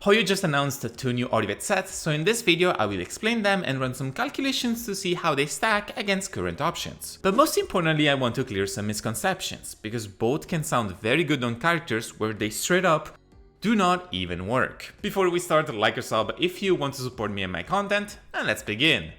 Hoyo just announced 2 new Olivet sets, so in this video I will explain them and run some calculations to see how they stack against current options. But most importantly, I want to clear some misconceptions, because both can sound very good on characters where they straight up do not even work. Before we start, like or sub if you want to support me and my content, and let's begin.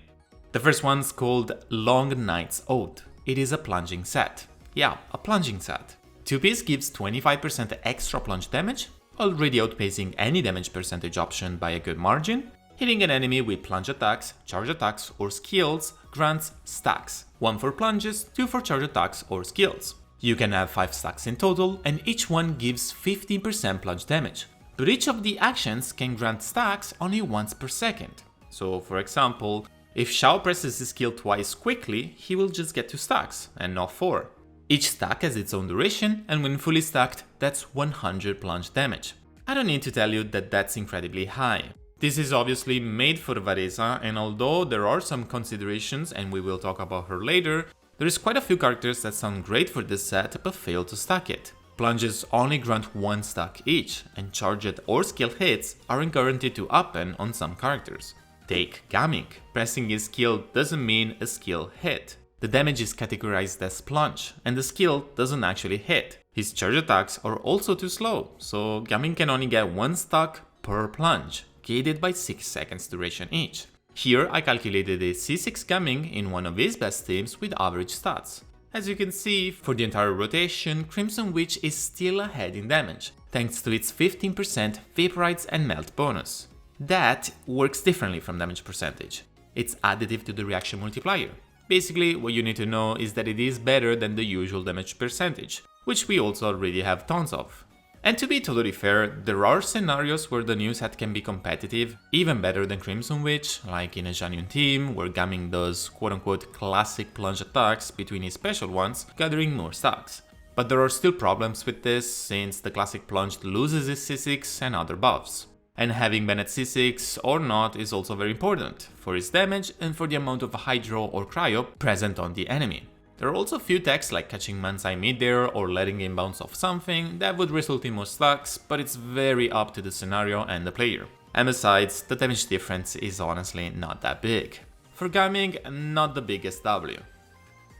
The first one's called Long Night's Oath. It is a plunging set. Yeah, a plunging set. 2-piece gives 25% extra plunge damage, already outpacing any damage percentage option by a good margin. Hitting an enemy with plunge attacks, charge attacks, or skills grants stacks. 1 for plunges, 2 for charge attacks or skills. You can have 5 stacks in total, and each one gives 15% plunge damage. But each of the actions can grant stacks only once per second. So for example, if Xiao presses his skill twice quickly, he will just get 2 stacks, and not 4. Each stack has its own duration, and when fully stacked, that's 100 plunge damage. I don't need to tell you that that's incredibly high. This is obviously made for Varesa, and although there are some considerations and we will talk about her later, there is quite a few characters that sound great for this set but fail to stack it. Plunges only grant 1 stack each, and charged or skill hits aren't guaranteed to happen on some characters. Take Gaming. Pressing his skill doesn't mean a skill hit. The damage is categorized as plunge, and the skill doesn't actually hit. His charge attacks are also too slow, so Gaming can only get 1 stack per plunge, gated by 6 seconds duration each. Here I calculated a C6 Gaming in one of his best teams with average stats. As you can see, for the entire rotation, Crimson Witch is still ahead in damage, thanks to its 15% Vaporize and Melt bonus. That works differently from damage percentage. It's additive to the reaction multiplier. Basically, what you need to know is that it is better than the usual damage percentage, which we also already have tons of. And to be totally fair, there are scenarios where the new set can be competitive, even better than Crimson Witch, like in a Xiao team where Gaming does quote-unquote classic plunge attacks between his special ones, gathering more stacks. But there are still problems with this, since the classic plunge loses his C6 and other buffs. And having Bennett C6 or not is also very important, for its damage and for the amount of Hydro or Cryo present on the enemy. There are also a few techs like catching Man's Eye mid-air or letting him bounce off something that would result in more stacks, but it's very up to the scenario and the player. And besides, the damage difference is honestly not that big. For Gaming, not the biggest W.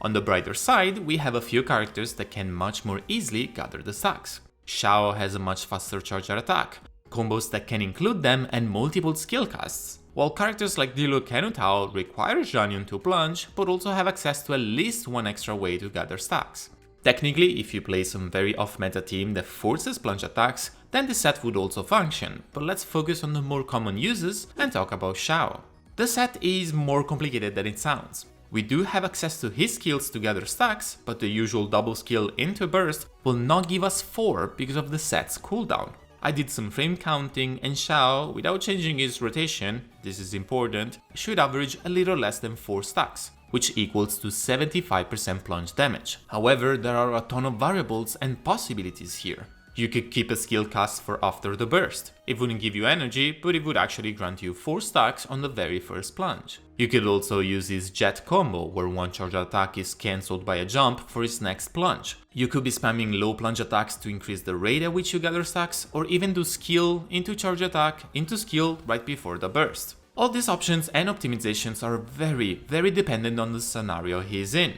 On the brighter side, we have a few characters that can much more easily gather the stacks. Xiao has a much faster charger attack, combos that can include them, and multiple skill casts, while characters like Diluc and Tao require Xiao to plunge, but also have access to at least 1 extra way to gather stacks. Technically, if you play some very off-meta team that forces plunge attacks, then this set would also function, but let's focus on the more common uses and talk about Xiao. The set is more complicated than it sounds. We do have access to his skills to gather stacks, but the usual double skill into burst will not give us 4 because of the set's cooldown. I did some frame counting, and Xiao, without changing his rotation, this is important, should average a little less than 4 stacks, which equals to 75% plunge damage. However, there are a ton of variables and possibilities here. You could keep a skill cast for after the burst. It wouldn't give you energy, but it would actually grant you 4 stacks on the very first plunge. You could also use his jet combo, where 1 charge attack is cancelled by a jump for his next plunge. You could be spamming low plunge attacks to increase the rate at which you gather stacks, or even do skill into charge attack into skill right before the burst. All these options and optimizations are very dependent on the scenario he is in.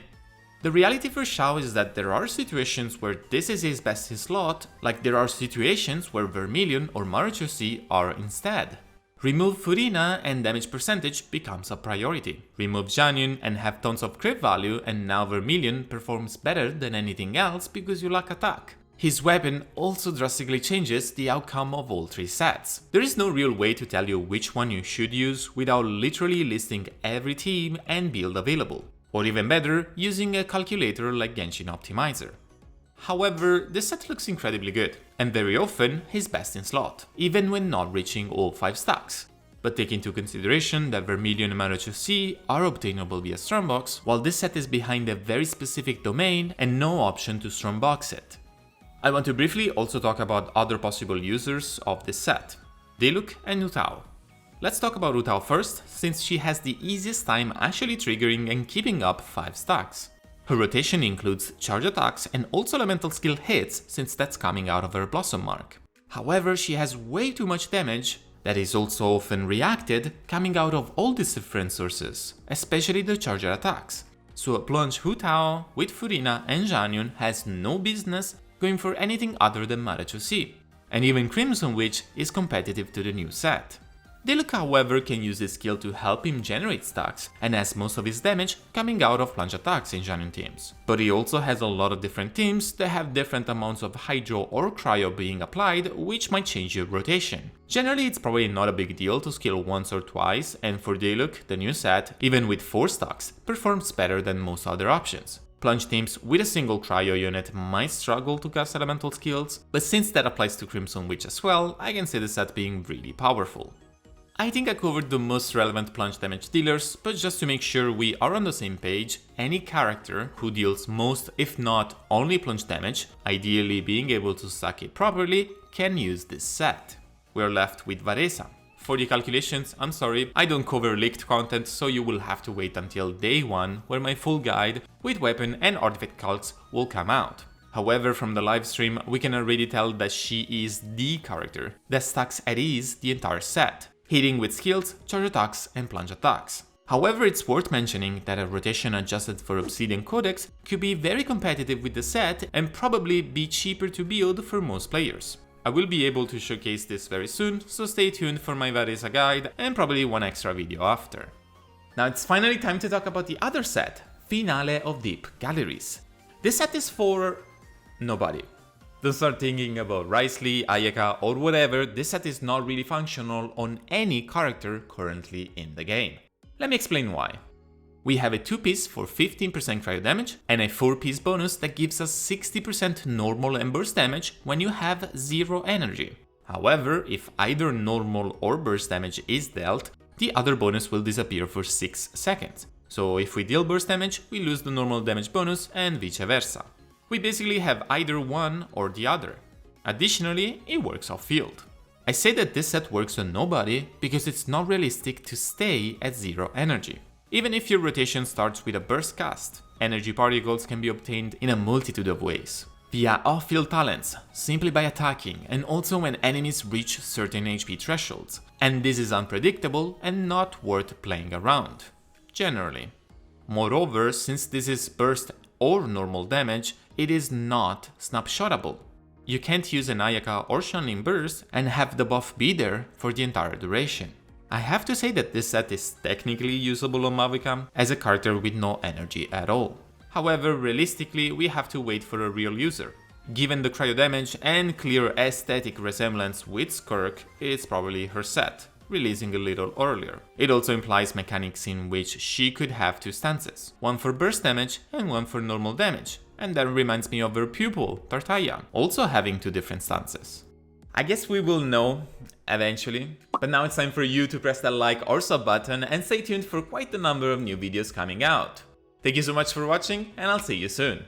The reality for Xiao is that there are situations where this is his best in slot, like there are situations where Vermilion or Maruchosi are instead. Remove Furina and damage percentage becomes a priority. Remove Xiao and have tons of crit value, and now Vermilion performs better than anything else because you lack attack. His weapon also drastically changes the outcome of all 3 sets. There is no real way to tell you which one you should use without literally listing every team and build available. Or even better, using a calculator like Genshin Optimizer. However, this set looks incredibly good, and very often his best in slot, even when not reaching all 5 stacks. But take into consideration that Vermilion and Maruchosi are obtainable via Strongbox, while this set is behind a very specific domain and no option to Strongbox it. I want to briefly also talk about other possible users of this set, Diluc and Tao. Let's talk about Ru Tao first, since she has the easiest time actually triggering and keeping up 5 stacks. Her rotation includes charge attacks and also elemental skill hits, since that's coming out of her Blossom mark. However, she has way too much damage that is also often reacted coming out of all these different sources, especially the charger attacks. So a Plunge Hu Tao with Furina and Jianyun has no business going for anything other than Mara 2C, and even Crimson Witch is competitive to the new set. Diluc, however, can use this skill to help him generate stacks, and has most of his damage coming out of Plunge attacks in Jianyun teams. But he also has a lot of different teams that have different amounts of Hydro or Cryo being applied, which might change your rotation. Generally, it's probably not a big deal to skill once or twice, and for Diluc, the new set, even with 4 stacks, performs better than most other options. Plunge teams with a single Cryo unit might struggle to cast elemental skills, but since that applies to Crimson Witch as well, I can see the set being really powerful. I think I covered the most relevant Plunge damage dealers, but just to make sure we are on the same page, any character who deals most, if not only Plunge damage, ideally being able to stack it properly, can use this set. We're left with Varesa. For the calculations, I'm sorry, I don't cover leaked content, so you will have to wait until day 1, where my full guide with weapon and artifact calcs will come out. However, from the livestream, we can already tell that she is the character that stacks at ease the entire set, hitting with skills, charge attacks, and plunge attacks. However, it's worth mentioning that a rotation adjusted for Obsidian Codex could be very competitive with the set and probably be cheaper to build for most players. I will be able to showcase this very soon, so stay tuned for my Varesa guide and probably one extra video after. Now it's finally time to talk about the other set, Finale of Deep Galleries. This set is for nobody. Don't start thinking about Wriothesley, Ayaka or whatever, this set is not really functional on any character currently in the game. Let me explain why. We have a 2-piece for 15% cryo damage and a 4-piece bonus that gives us 60% normal and burst damage when you have 0 energy. However, if either normal or burst damage is dealt, the other bonus will disappear for 6 seconds. So if we deal burst damage, we lose the normal damage bonus and vice versa. We basically have either one or the other. Additionally, it works off-field. I say that this set works on nobody because it's not realistic to stay at 0 energy. Even if your rotation starts with a burst cast, energy particles can be obtained in a multitude of ways. Via off-field talents, simply by attacking, and also when enemies reach certain HP thresholds. And this is unpredictable and not worth playing around, generally. Moreover, since this is burst or normal damage, it is not snapshotable. You can't use an Ayaka or Shanlin burst and have the buff be there for the entire duration. I have to say that this set is technically usable on Mavicam as a character with no energy at all. However, realistically, we have to wait for a real user. Given the cryo damage and clear aesthetic resemblance with Skirk, it's probably her set, releasing a little earlier. It also implies mechanics in which she could have 2 stances, one for burst damage and one for normal damage, and that reminds me of her pupil, Tartaya, also having 2 different stances. I guess we will know eventually, but now it's time for you to press that like or sub button and stay tuned for quite a number of new videos coming out. Thank you so much for watching, and I'll see you soon.